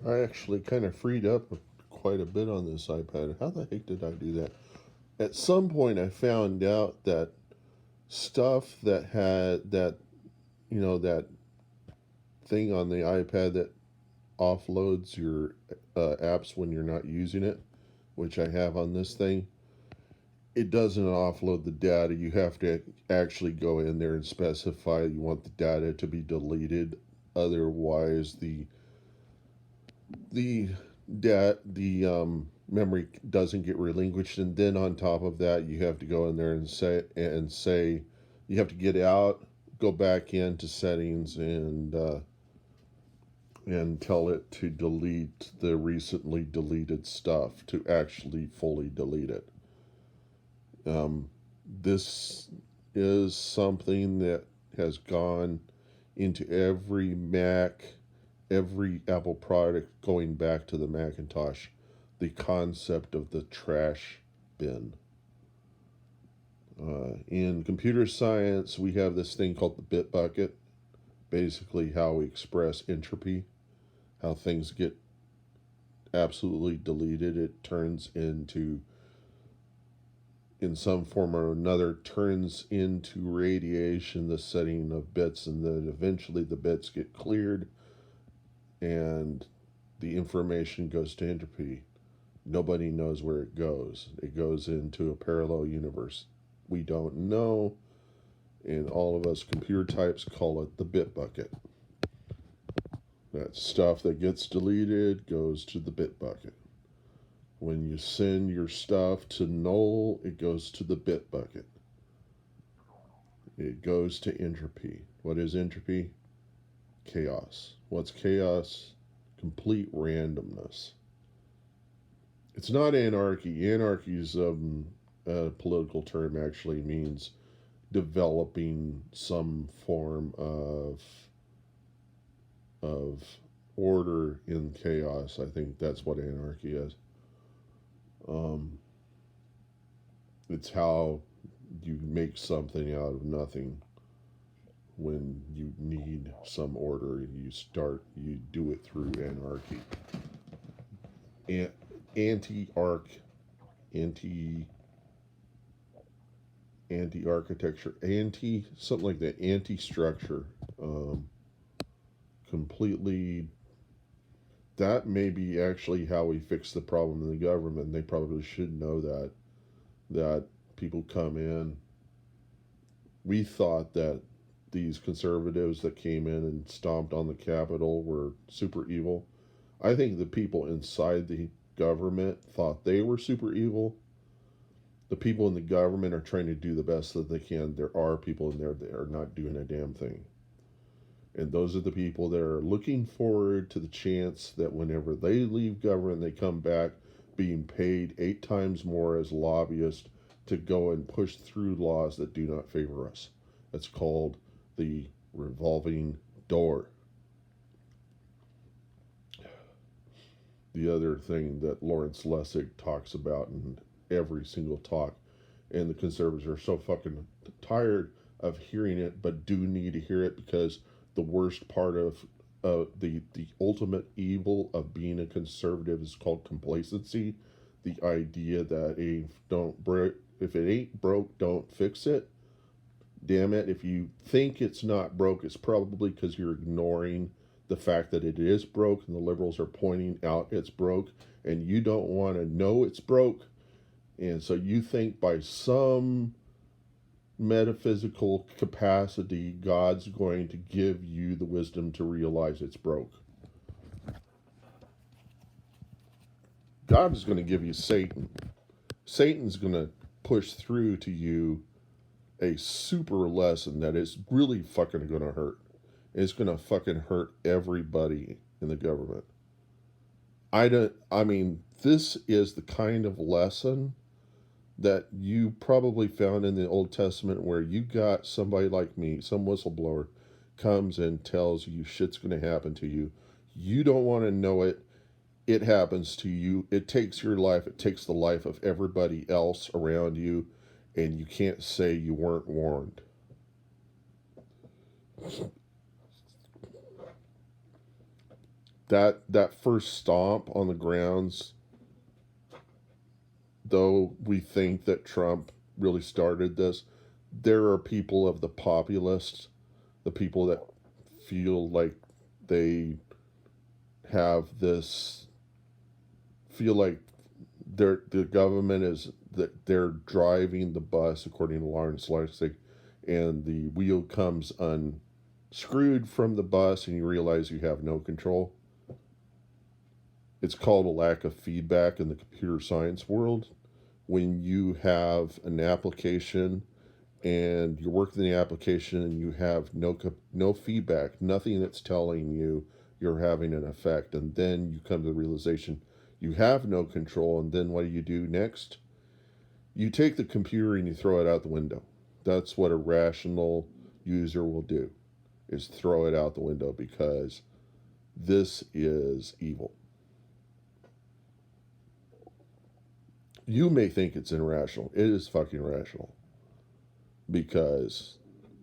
I actually kind of freed up quite a bit on this iPad. How the heck did I do that? At some point, I found out that stuff that had that, that thing on the iPad that offloads your apps when you're not using it, which I have on this thing, it doesn't offload the data. You have to actually go in there and specify you want the data to be deleted. Otherwise, the memory doesn't get relinquished. And then on top of that, you have to go in there and say you have to get out, go back into settings, and tell it to delete the recently deleted stuff to actually fully delete it. Um, this is something that has gone into every Mac, every Apple product going back to the Macintosh. The concept of the trash bin. In computer science, we have this thing called the bit bucket, basically, how we express entropy, how things get absolutely deleted. It turns into, in some form or another, turns into radiation, the setting of bits, and then eventually the bits get cleared and the information goes to entropy. Nobody knows where it goes. It goes into a parallel universe. We don't know, and all of us computer types call it the bit bucket. That stuff that gets deleted goes to the bit bucket. When you send your stuff to null, it goes to the bit bucket. It goes to entropy. What is entropy? Chaos. What's chaos? Complete randomness. It's not anarchy. Anarchy is a political term, actually means developing some form of order in chaos. I think that's what anarchy is. Um, it's how you make something out of nothing. When you need some order, you do it through anarchy. Anti-arc, anti anti-architecture, anti something like that, anti-structure. Um, Completely, that may be actually how we fix the problem in the government. They probably should know that people come in. We thought that these conservatives that came in and stomped on the Capitol were super evil. I think the people inside the government thought they were super evil. The people in the government are trying to do the best that they can. There are people in there that are not doing a damn thing. And those are the people that are looking forward to the chance that whenever they leave government, they come back being paid 8 times more as lobbyists to go and push through laws that do not favor us. That's called the revolving door. The other thing that Lawrence Lessig talks about in every single talk, and the conservatives are so fucking tired of hearing it, but do need to hear it because the worst part of the ultimate evil of being a conservative is called complacency. The idea that if it ain't broke, don't fix it. Damn it! If you think it's not broke, it's probably because you're ignoring the fact that it is broke, and the liberals are pointing out it's broke, and you don't want to know it's broke, and so you think by some metaphysical capacity, God's going to give you the wisdom to realize it's broke. God is going to give you Satan. Satan's going to push through to you a super lesson that is really fucking going to hurt. It's going to fucking hurt everybody in the government. I mean, this is the kind of lesson that you probably found in the Old Testament where you got somebody like me, some whistleblower, comes and tells you shit's going to happen to you. You don't want to know it. It happens to you. It takes your life. It takes the life of everybody else around you. And you can't say you weren't warned. that first stomp on the grounds, though we think that Trump really started this, there are people of the populists, the people that feel like they have this, feel like the government is, that they're driving the bus, according to Lawrence Lessig, and the wheel comes unscrewed from the bus and you realize you have no control. It's called a lack of feedback in the computer science world. When you have an application and you're working the application and you have no feedback, nothing that's telling you you're having an effect, and then you come to the realization you have no control, and then what do you do next? You take the computer and you throw it out the window. That's what a rational user will do, is throw it out the window, because this is evil. You may think it's irrational. It is fucking rational, because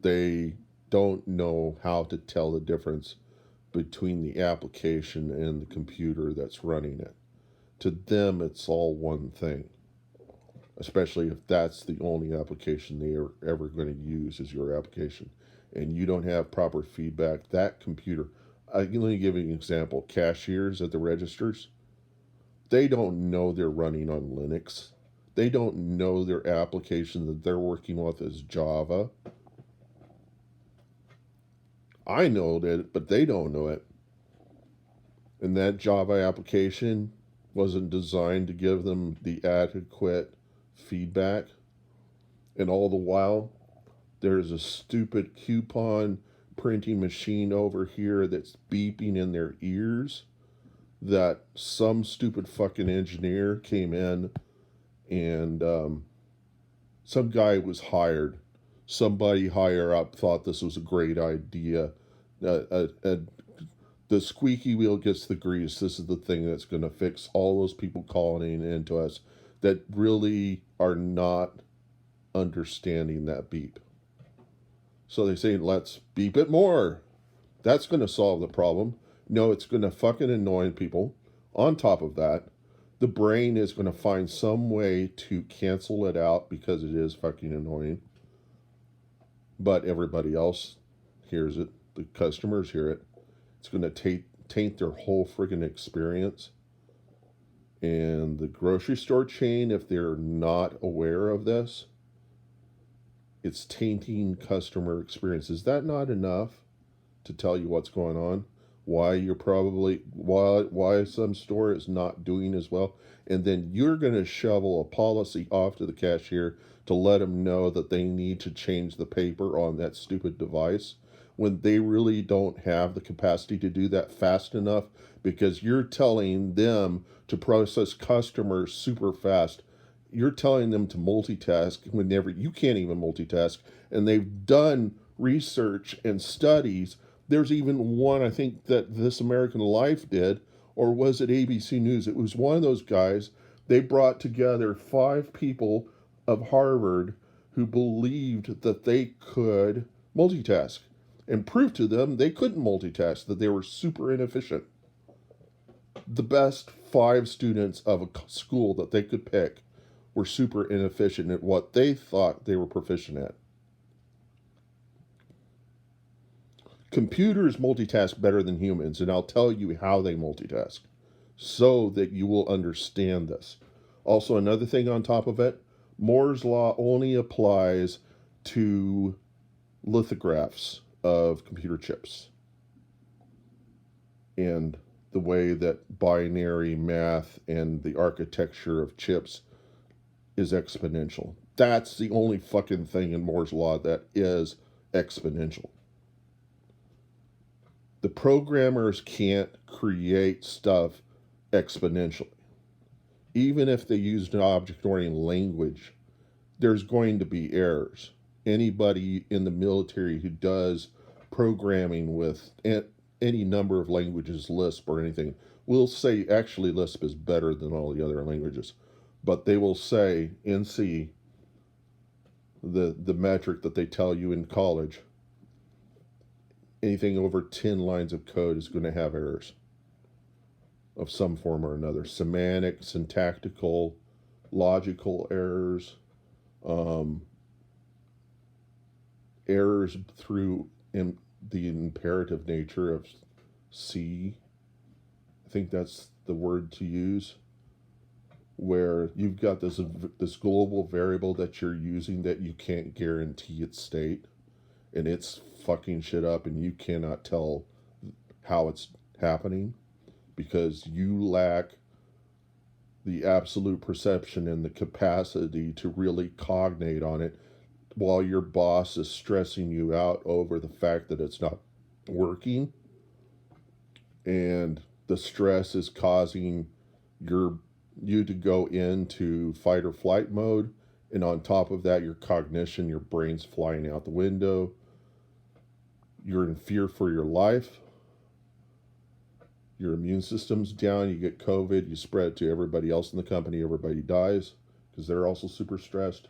they don't know how to tell the difference between the application and the computer that's running it. To them, it's all one thing, especially if that's the only application they are ever going to use is your application, and you don't have proper feedback. That computer, let me give you an example. Cashiers at the registers, they don't know they're running on Linux. They don't know their application that they're working with is Java. I know that, but they don't know it. And that Java application wasn't designed to give them the adequate feedback. And all the while, there's a stupid coupon printing machine over here that's beeping in their ears, that some stupid fucking engineer came in and some guy was hired. Somebody higher up thought this was a great idea. The squeaky wheel gets the grease. This is the thing that's going to fix all those people calling in to us that really are not understanding that beep. So they say, let's beep it more. That's going to solve the problem. No, it's going to fucking annoy people. On top of that, the brain is going to find some way to cancel it out because it is fucking annoying. But everybody else hears it. The customers hear it. It's going to taint their whole friggin' experience. And the grocery store chain, if they're not aware of this, it's tainting customer experience. Is that not enough to tell you what's going on? Why you're probably, why some store is not doing as well? And then you're going to shovel a policy off to the cashier to let them know that they need to change the paper on that stupid device, when they really don't have the capacity to do that fast enough, because you're telling them to process customers super fast. You're telling them to multitask whenever you can't even multitask. And they've done research and studies. There's even one, I think, that This American Life did, or was it ABC News? It was one of those guys. They brought together 5 people of Harvard who believed that they could multitask, and proved to them they couldn't multitask, that they were super inefficient. The best 5 students of a school that they could pick were super inefficient at what they thought they were proficient at. Computers multitask better than humans, and I'll tell you how they multitask so that you will understand this. Also, another thing on top of it, Moore's Law only applies to lithographs of computer chips, and the way that binary math and the architecture of chips is exponential. That's the only fucking thing in Moore's Law that is exponential. The programmers can't create stuff exponentially. Even if they used an object-oriented language, there's going to be errors. Anybody in the military who does programming with any number of languages, Lisp or anything, will say actually Lisp is better than all the other languages. But they will say in C, the metric that they tell you in college, anything over 10 lines of code is going to have errors. of some form or another. Semantic, syntactical, logical errors, um, errors through the imperative nature of C. I think that's the word to use, where you've got this global variable that you're using that you can't guarantee its state, and it's fucking shit up, and you cannot tell how it's happening because you lack the absolute perception and the capacity to really cognate on it while your boss is stressing you out over the fact that it's not working, and the stress is causing you to go into fight or flight mode, and on top of that your cognition, your brain's flying out the window, you're in fear for your life, your immune system's down, you get COVID, you spread it to everybody else in the company, everybody dies because they're also super stressed.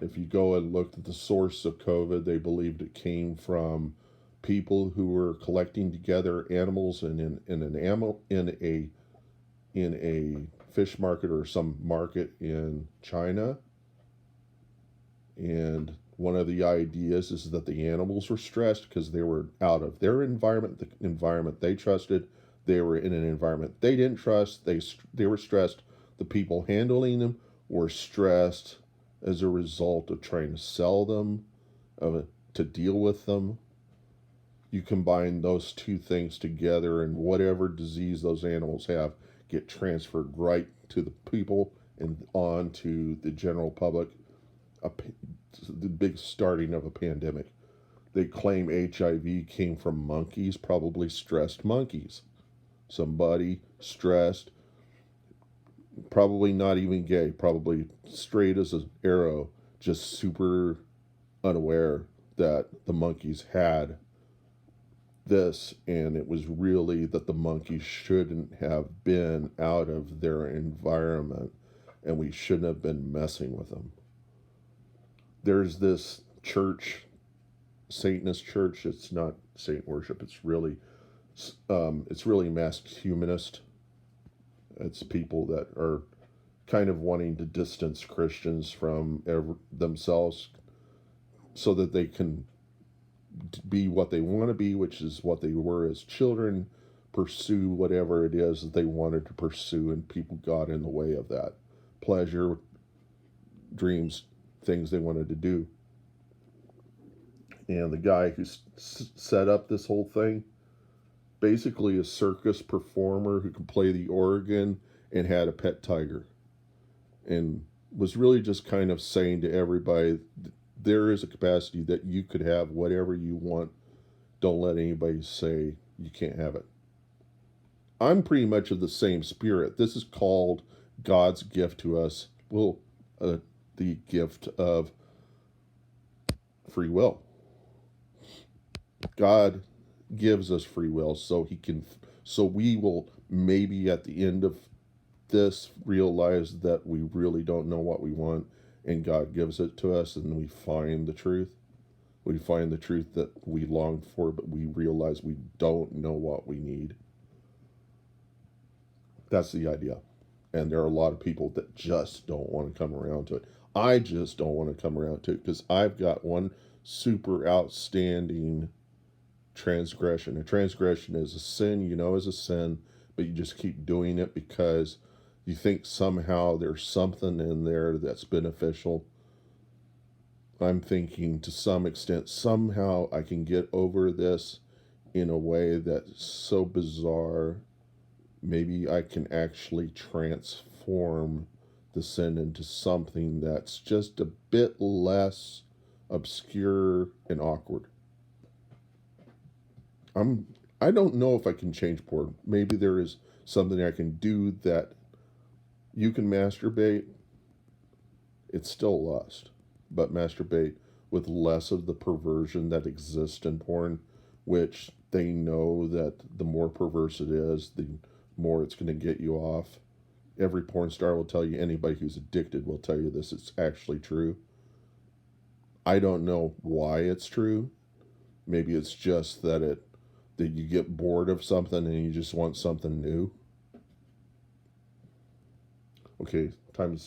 If you go and look at the source of COVID, they believed it came from people who were collecting together animals in a fish market or some market in China. And one of the ideas is that the animals were stressed because they were out of their environment, the environment they trusted. They were in an environment they didn't trust. They were stressed. The people handling them were stressed as a result of trying to sell them, to deal with them. You combine those two things together, and whatever disease those animals have get transferred right to the people and on to the general public. The big starting of a pandemic. They claim HIV came from monkeys, probably stressed monkeys. Somebody stressed, probably not even gay, probably straight as an arrow, just super unaware that the monkeys had this, and it was really that the monkeys shouldn't have been out of their environment and we shouldn't have been messing with them. There's this church, Satanist church. It's not saint worship. It's really masked humanist. It's people that are kind of wanting to distance Christians from themselves so that they can be what they want to be, which is what they were as children, pursue whatever it is that they wanted to pursue, and people got in the way of that. Pleasure, dreams, things they wanted to do. And the guy who set up this whole thing, basically a circus performer who could play the organ and had a pet tiger, and was really just kind of saying to everybody, there is a capacity that you could have whatever you want. Don't let anybody say you can't have it. I'm pretty much of the same spirit. This is called God's gift to us. Well, the gift of free will. God gives us free will so we will maybe at the end of this realize that we really don't know what we want, and God gives it to us, and we find the truth. We find the truth that we longed for, but we realize we don't know what we need. That's the idea. And there are a lot of people that just don't want to come around to it. I just don't want to come around to it because I've got one super outstanding transgression. A transgression is a sin, is a sin, but you just keep doing it because you think somehow there's something in there that's beneficial. I'm thinking to some extent, somehow I can get over this in a way that's so bizarre. Maybe I can actually transform the sin into something that's just a bit less obscure and awkward. I don't know if I can change porn. Maybe there is something I can do that you can masturbate. It's still lust, but masturbate with less of the perversion that exists in porn, which they know that the more perverse it is, the more it's going to get you off. Every porn star will tell you, anybody who's addicted will tell you this. It's actually true. I don't know why it's true. Maybe it's just that it that you get bored of something and you just want something new. Okay, time to